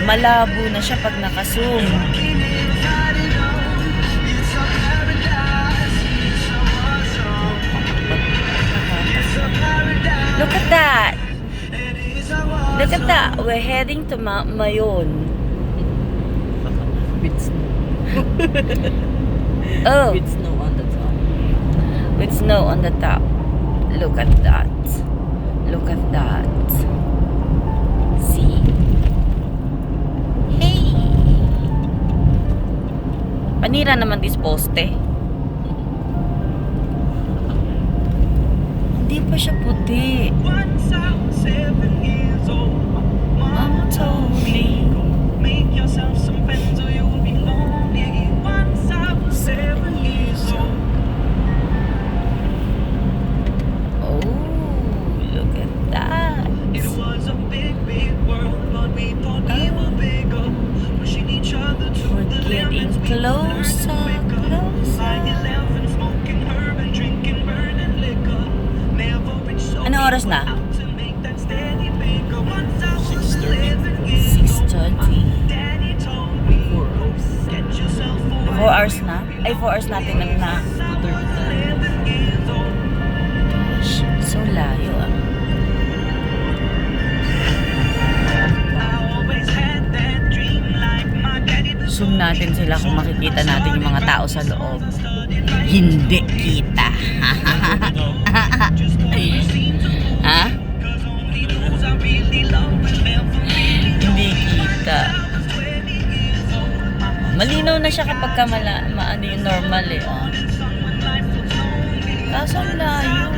malabo na siya pag naka-zoom. Look at that! Look at that! We're heading to Mount Mayon. With snow. Oh, With snow on the top. with snow on the top. Look at that. Look at that. See? Hey! Panira naman this poste. Hindi pa siya puti. Mama told me. Make yourself some friends or you'll be lonely. Once I was 7 years old. Oh, look at that. It was a big, big world, but we thought we were bigger. Pushing each other to We're the getting limits. We learned closer, quicker. closer. Like 11, smoking herb and drinking burning liquor. Never rich, so Anong oras we na? were out to make that steady bigger. Once I was 6:30. 11 years old. 6:30. Daddy told me, 4 hours. get yourself a 4 hours na? Ay, 4 hours natin na. 11 years old. Gosh, so layo ah. I always had that dream like my daddy. Zoom natin sila kung makikita natin yung mga tao sa loob. Hindi kita. Ha? Hindi kita. Malinaw na siya kapag ka maano yung normal eh. Oh. Kaso ang layo.